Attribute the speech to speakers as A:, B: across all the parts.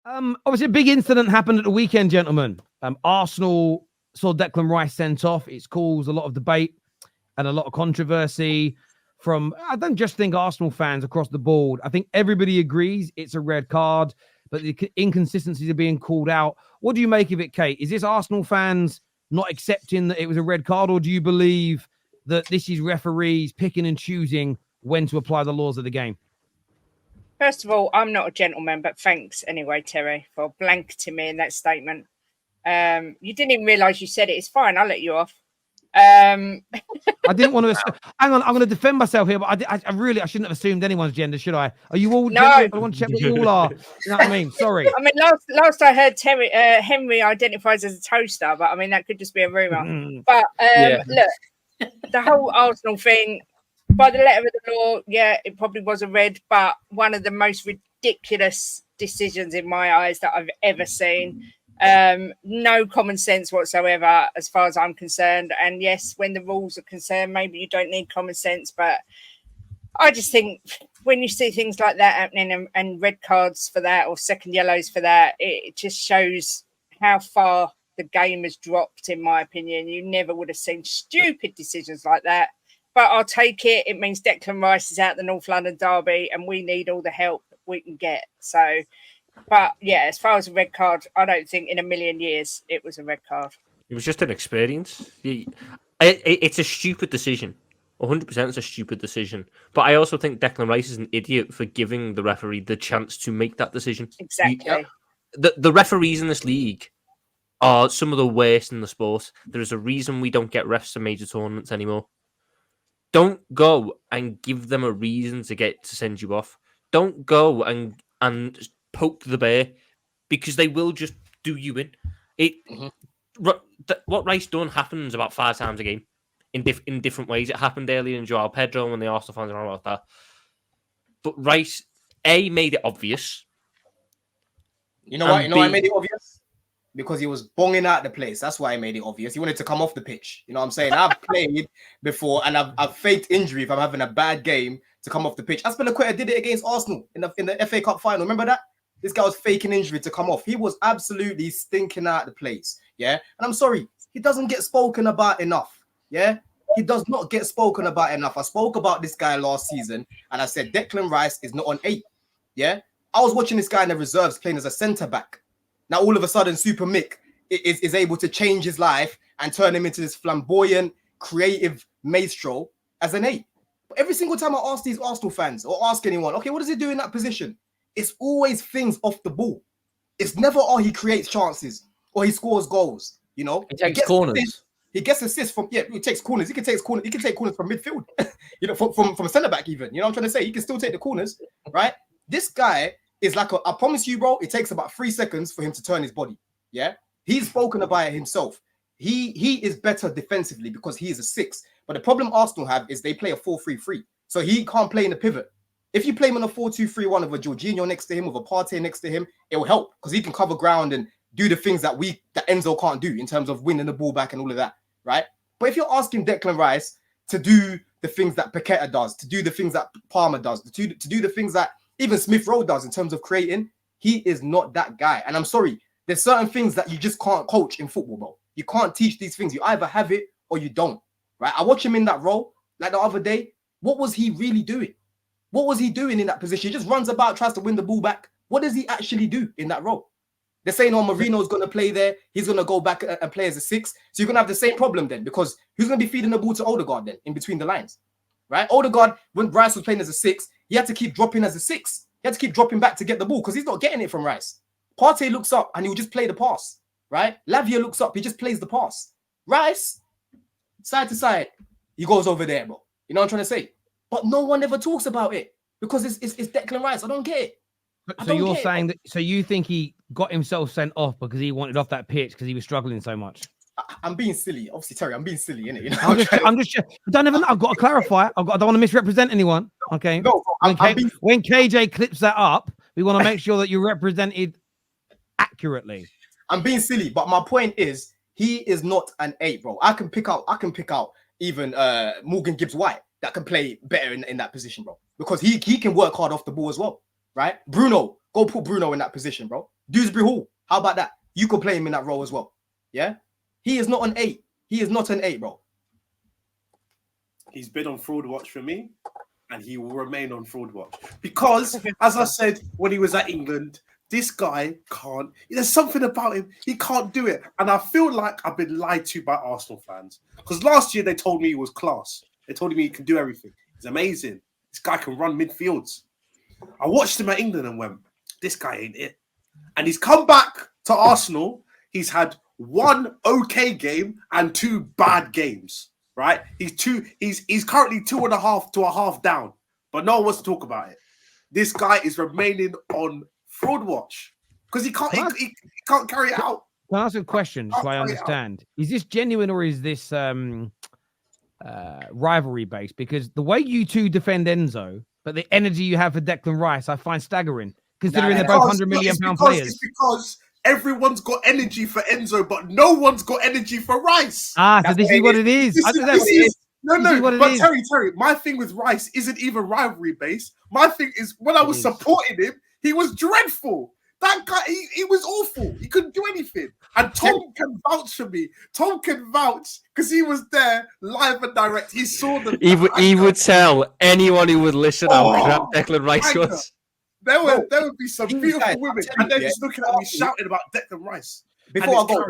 A: Obviously, a big incident happened at the weekend, gentlemen. Arsenal saw Declan Rice sent off. It's caused a lot of debate and a lot of controversy from, I don't just think Arsenal fans across the board. I think everybody agrees it's a red card, but the inconsistencies are being called out. What do you make of it, Kate? Is this Arsenal fans not accepting that it was a red card, or do you believe that this is referees picking and choosing when to apply the laws of the game?
B: First of all, I'm not a gentleman, but thanks anyway, Terry, for blanketing me in that statement. You didn't even realise you said it. It's fine. I'll let you off.
A: I didn't want to. Hang on, I'm going to defend myself here, but I shouldn't have assumed anyone's gender, should I? Are you all?
B: No.
A: Gender? I want to check what you all are. You know what I mean? Sorry.
B: I mean, last I heard, Henry identifies as a toaster, but I mean that could just be a rumor. But look, the whole Arsenal thing, by the letter of the law, yeah, it probably was a red, but one of the most ridiculous decisions in my eyes that I've ever seen. No common sense whatsoever as far as I'm concerned. And yes, when the rules are concerned, maybe you don't need common sense, but I just think when you see things like that happening and red cards for that or second yellows for that, it just shows how far the game has dropped, in my opinion. You never would have seen stupid decisions like that. But I'll take it. It means Declan Rice is out the North London derby and we need all the help we can get. So, but yeah, as far as a red card, I don't think in a million years it was a red card.
C: It was just an experience. It's a stupid decision. 100% it's a stupid decision. But I also think Declan Rice is an idiot for giving the referee the chance to make that decision.
B: Exactly.
C: The referees in this league are some of the worst in the sport. There is a reason we don't get refs in major tournaments anymore. Don't go and give them a reason to send you off. Don't go and poke the bear, because they will just do you in. What Rice done happens about 5 times a game in different ways. It happened earlier in Joao Pedro when the Arsenal fans are about that. But Rice, A, made it obvious.
D: You know why? I made it obvious? Because he was bonging out the place. That's why I made it obvious. He wanted to come off the pitch. You know what I'm saying? I've played before and I've faked injury if I'm having a bad game to come off the pitch. Azpilicueta did it against Arsenal in the FA Cup final. Remember that? This guy was faking injury to come off. He was absolutely stinking out the place. Yeah. And I'm sorry, he doesn't get spoken about enough. Yeah. He does not get spoken about enough. I spoke about this guy last season and I said Declan Rice is not on 8. Yeah. I was watching this guy in the reserves playing as a centre back. Now, all of a sudden, Super Mick is able to change his life and turn him into this flamboyant, creative maestro as an 8. But every single time I ask these Arsenal fans or ask anyone, okay, what does he do in that position? It's always things off the ball. It's never, he creates chances or he scores goals. You know,
E: he takes corners.
D: He gets assists from, he takes corners. He can take corners. He can take corners from midfield, you know, from a centre back even. You know what I'm trying to say? He can still take the corners, right? This guy is like I promise you, bro, it takes about 3 seconds for him to turn his body. Yeah. He's spoken about it himself. He is better defensively because he is a 6. But the problem Arsenal have is they play a 4-3-3. So he can't play in the pivot. If you play him on a 4-2-3-1 with a Jorginho next to him, with a Partey next to him, it will help because he can cover ground and do the things that Enzo can't do in terms of winning the ball back and all of that, right? But if you're asking Declan Rice to do the things that Paqueta does, to do the things that Palmer does, to do the things that even Smith Rowe does in terms of creating, he is not that guy. And I'm sorry, there's certain things that you just can't coach in football, bro. You can't teach these things. You either have it or you don't, right? I watch him in that role, like the other day. What was he really doing? What was he doing in that position? He just runs about, tries to win the ball back. What does he actually do in that role? They're saying, Marino's going to play there. He's going to go back and play as a 6. So you're going to have the same problem then, because who's going to be feeding the ball to Odegaard then in between the lines, right? Odegaard, when Rice was playing as a 6, he had to keep dropping as a 6. He had to keep dropping back to get the ball because he's not getting it from Rice. Partey looks up and he'll just play the pass, right? Lavia looks up, he just plays the pass. Rice, side to side, he goes over there, bro. You know what I'm trying to say? But no one ever talks about it because it's Declan Rice. I don't get it.
A: So you're saying that? So you think he got himself sent off because he wanted off that pitch because he was struggling so much?
D: I'm being silly, obviously, Terry. I'm being silly, innit? You know,
A: I'm just. I don't even. I've got to clarify. I don't want to misrepresent anyone. Okay.
D: No.
A: When KJ clips that up, we want to make sure that you're represented accurately.
D: I'm being silly, but my point is he is not an 8, bro. I can pick out even Morgan Gibbs-White that can play better in that position, bro. Because he can work hard off the ball as well, right? Bruno, go put Bruno in that position, bro. Dewsbury Hall. How about that? You could play him in that role as well. Yeah, he is not an 8. He is not an 8, bro.
E: He's been on fraud watch for me, and he will remain on fraud watch because, as I said when he was at England, this guy can't. There's something about him. He can't do it, and I feel like I've been lied to by Arsenal fans because last year they told me he was class. They told me he can do everything. He's amazing. This guy can run midfields. I watched him at England and went, this guy ain't it. And he's come back to Arsenal. He's had 1 okay game and 2 bad games. Right? He's currently 2.5 to a half down, but no one wants to talk about it. This guy is remaining on fraud watch because he can't carry it out.
A: Can I ask a question so I understand? Is this genuine or is this rivalry based? Because the way you two defend Enzo, but the energy you have for Declan Rice, I find staggering, considering they're both £100 million players.
E: It's because everyone's got energy for Enzo, but no one's got energy for Rice.
A: So this is what it is.
E: But Terry, my thing with Rice isn't even rivalry based. My thing is when I was supporting him, he was dreadful. That guy, he was awful. He couldn't do anything. And Tom can vouch for me. Tom can vouch because he was there live and direct. He saw them.
C: He would tell anyone who would listen how crap Declan Rice was.
E: There would be some beautiful women, and they're just looking at me shouting about Declan Rice.
D: Before I go, I've got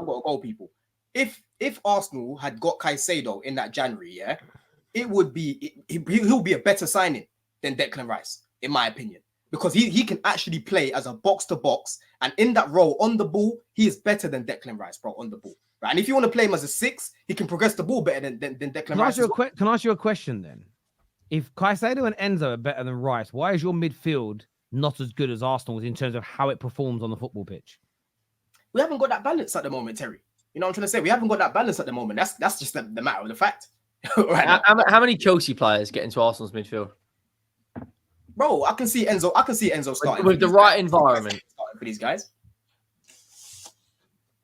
D: to go, people. If Arsenal had got Caicedo in that January, yeah, it would be he'll be a better signing than Declan Rice, in my opinion, because he can actually play as a box to box, and in that role on the ball, he is better than Declan Rice, bro, on the ball. Right, and if you want to play him as a 6, he can progress the ball better than Declan Rice.
A: Can I ask you a question then? If Caicedo and Enzo are better than Rice, why is your midfield not as good as Arsenal's in terms of how it performs on the football pitch?
D: We haven't got that balance at the moment, Terry. You know what I'm trying to say? We haven't got that balance at the moment. That's just the matter of the fact.
F: Right. How many Chelsea players get into Arsenal's midfield?
D: Bro, I can see Enzo starting
F: with the right environment
D: for these guys.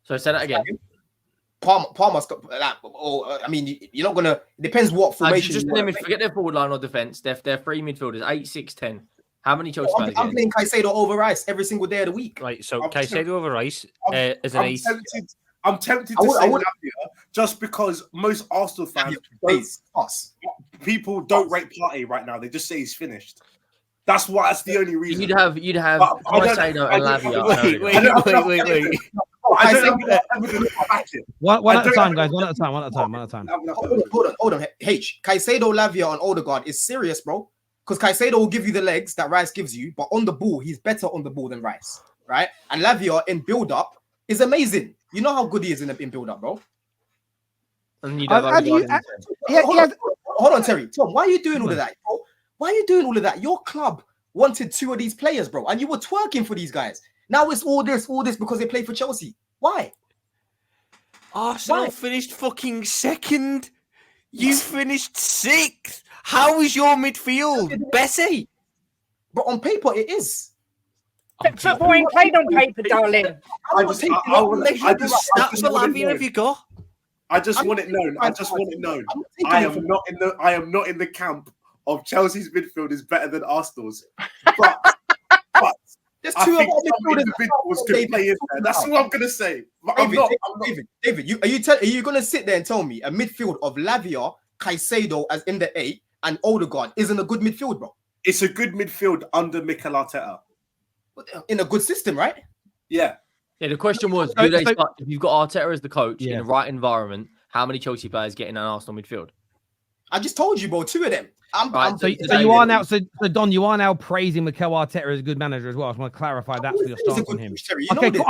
F: So say that again.
D: Palmer's got that. I mean, you're not gonna. It depends what formation.
F: Just forget their forward line or defense. They're 3 midfielders, 8, 6, 10. How many Chelsea players?
D: I'm playing Caicedo over Rice every single day of the week.
C: Right, so Caicedo over Rice is an ace.
E: I'm tempted to say Lavia just because most Arsenal fans, people don't rate Partey right now. They just say he's finished. That's the only reason.
F: You'd have Caicedo and Lavia.
C: Wait.
A: One at a time, guys. One at a time.
D: Hold on. Caicedo, Lavia, and Odegaard is serious, bro. Because Caicedo will give you the legs that Rice gives you, but on the ball, he's better on the ball than Rice, right? And Lavia in build-up is amazing. You know how good he is in build-up, bro.
F: And
D: hold on, Terry. Tom, why are you doing all of that, bro? Why are you doing all of that? Your club wanted 2 of these players, bro, and you were twerking for these guys. Now it's all this because they play for Chelsea. Why?
C: Arsenal finished fucking second. You finished 6th. How is your midfield, Bessie?
D: But on paper, it is.
B: Football ain't played on paper, darling.
E: I just want it known. I am not in the camp of Chelsea's midfield is better than Arsenal's. But
D: there's 2 of our
E: individuals can play in there. That's all I'm gonna say.
D: David, are you gonna sit there and tell me a midfield of Lavia, Caicedo as in the 8, and Odegaard isn't a good midfield, bro?
E: It's a good midfield under Mikel Arteta.
D: In a good system, right?
E: Yeah.
F: Yeah, the question was, if you've got Arteta as the coach in the right environment, how many Chelsea players get in an Arsenal midfield?
D: I just told you, bro, 2 of them.
A: So you are now, Don, you are now praising Mikel Arteta as a good manager as well. I just want to clarify that for your stance on him. Okay, cool.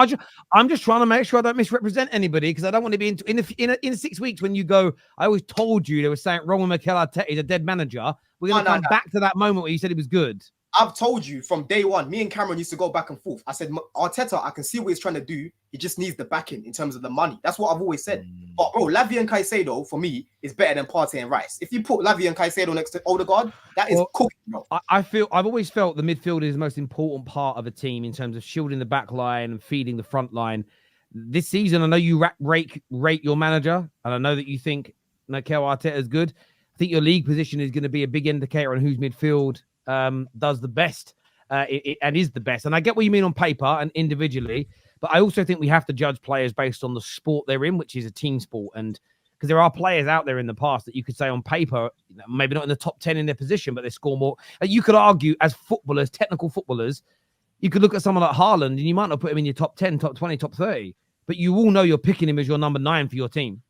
A: I'm just trying to make sure I don't misrepresent anybody because I don't want to be in 6 weeks when you go. I always told you they were saying wrong with Mikel Arteta. He's a dead manager. We're going to come back to that moment where you said he was good.
D: I've told you from day one, me and Cameron used to go back and forth. I said, Arteta, I can see what he's trying to do. He just needs the backing in terms of the money. That's what I've always said. But bro, Lavia and Caicedo, for me, is better than Partey and Rice. If you put Lavia and Caicedo next to Odegaard, that is cooking, bro.
A: I've always felt the midfield is the most important part of a team in terms of shielding the back line and feeding the front line. This season, I know you rate your manager, and I know that you think Mikel Arteta is good. I think your league position is going to be a big indicator on whose midfield does the best. and is the best. And I get what you mean on paper and individually, but I also think we have to judge players based on the sport they're in, which is a team sport. And because there are players out there in the past that you could say on paper, maybe not in the top 10 in their position, but they score more. You could argue as footballers, technical footballers, you could look at someone like Haaland and you might not put him in your top 10, top 20, top 30, but you all know you're picking him as your number 9 for your team.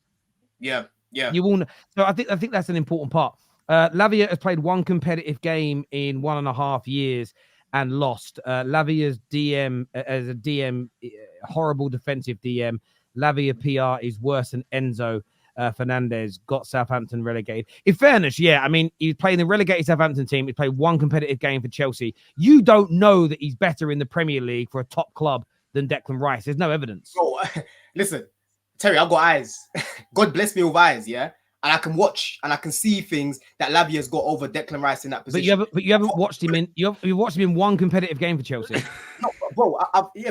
D: Yeah.
A: You all know. So I think that's an important part. Lavia has played one competitive game in 1.5 years and lost. Lavia's DM as a DM, horrible defensive DM. Lavia PR is worse than Enzo Fernandez, got Southampton relegated. In fairness, yeah, I mean, he's playing the relegated Southampton team. He's played one competitive game for Chelsea. You don't know that he's better in the Premier League for a top club than Declan Rice. There's no evidence.
D: Bro, listen, Terry, I've got eyes. God bless me with eyes, yeah? And I can watch and I can see things that Lavia's got over Declan Rice in that position.
A: But you haven't watched him in you watched him in one competitive game for Chelsea.
D: No, bro,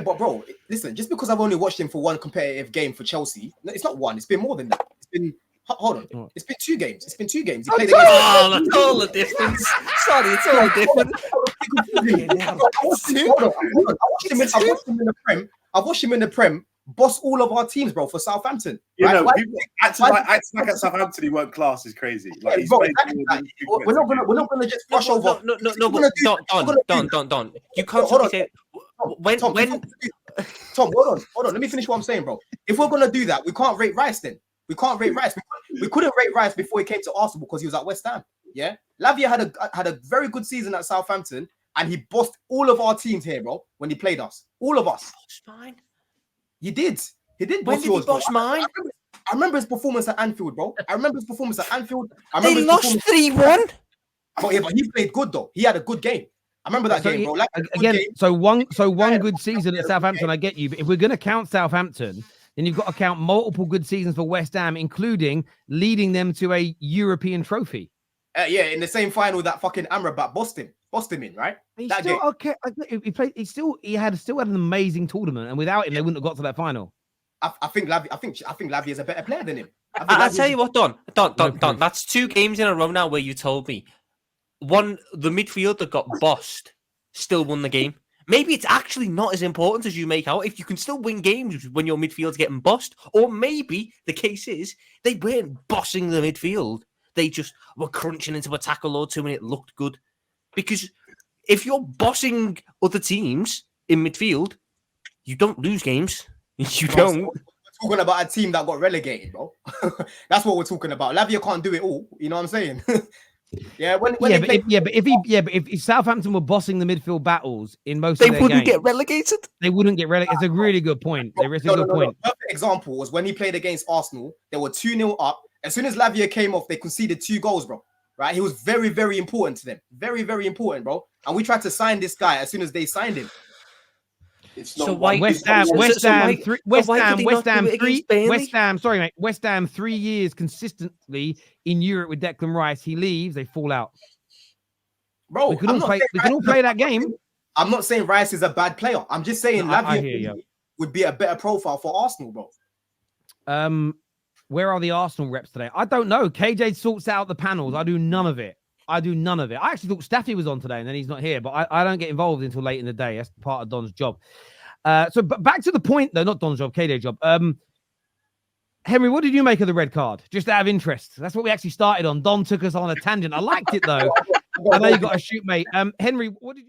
D: but bro, listen, just because I've only watched him for one competitive game for Chelsea, it's not one, it's been more than that. It's been hold on, it's been 2 games. He played against
C: that's all the difference. Sorry, it's all different.
D: I've watched him in the Prem boss all of our teams, bro, for Southampton.
E: You
D: right?
E: know, acting like at Southampton, he weren't class is crazy. Like,
D: yeah, bro, we're not gonna just brush over.
C: No, but Don. You can't say
D: Tom, hold on. Let me finish what I'm saying, bro. If we're gonna do that, we can't rate Rice then. We can't rate Rice. We couldn't rate Rice before he came to Arsenal because he was at West Ham. Yeah, Lavia had a very good season at Southampton, and he bossed all of our teams here, bro. When he played us, all of us.
C: Fine.
D: He did. He did.
C: When did he boss mine?
D: I remember his performance at Anfield, bro. They
C: lost 3-1.
D: But he played good though. He had a good game. I remember that game, bro. Like,
A: again, so one good season at Southampton. I get you, but if we're going to count Southampton, then you've got to count multiple good seasons for West Ham, including leading them to a European trophy.
D: Yeah, in the same final that fucking Amrabat bossed him in, right?
A: He's still game. Okay. He still had an amazing tournament, and without him, they wouldn't have got to that final.
D: I think Lavia is a better player than him.
C: I'll tell you what, Don. That's 2 games in a row now where you told me the midfield that got bossed still won the game. Maybe it's actually not as important as you make out if you can still win games when your midfield's getting bossed. Or maybe the case is they weren't bossing the midfield. They just were crunching into a tackle or 2 and it looked good. Because if you're bossing other teams in midfield, you don't lose games. You don't.
D: We're talking about a team that got relegated, bro. That's what we're talking about. Lavia can't do it all. You know what I'm saying?
A: If Southampton were bossing the midfield battles in most of their games,
C: wouldn't get relegated.
A: They wouldn't get relegated. It's a really good point. Point.
D: Perfect example was when he played against Arsenal. They were 2-0 up. As soon as Lavia came off, they conceded 2 goals, bro. Right? He was very, very important to them. Very, very important, bro. And we tried to sign this guy as soon as they signed him.
A: West Ham 3 years consistently in Europe with Declan Rice. He leaves, they fall out.
D: Bro,
A: we can all play that game.
D: I'm not saying Rice is a bad player. I'm just saying Lavia would be a better profile for Arsenal, bro.
A: Where are the Arsenal reps today? I don't know. KJ sorts out the panels. I do none of it. I actually thought Staffy was on today and then he's not here, but I don't get involved until late in the day. That's part of Don's job. So back to the point, though, not Don's job, KJ's job. Henry, what did you make of the red card? Just out of interest. That's what we actually started on. Don took us on a tangent. I liked it, though. I know you got to shoot, mate. Henry, what did you...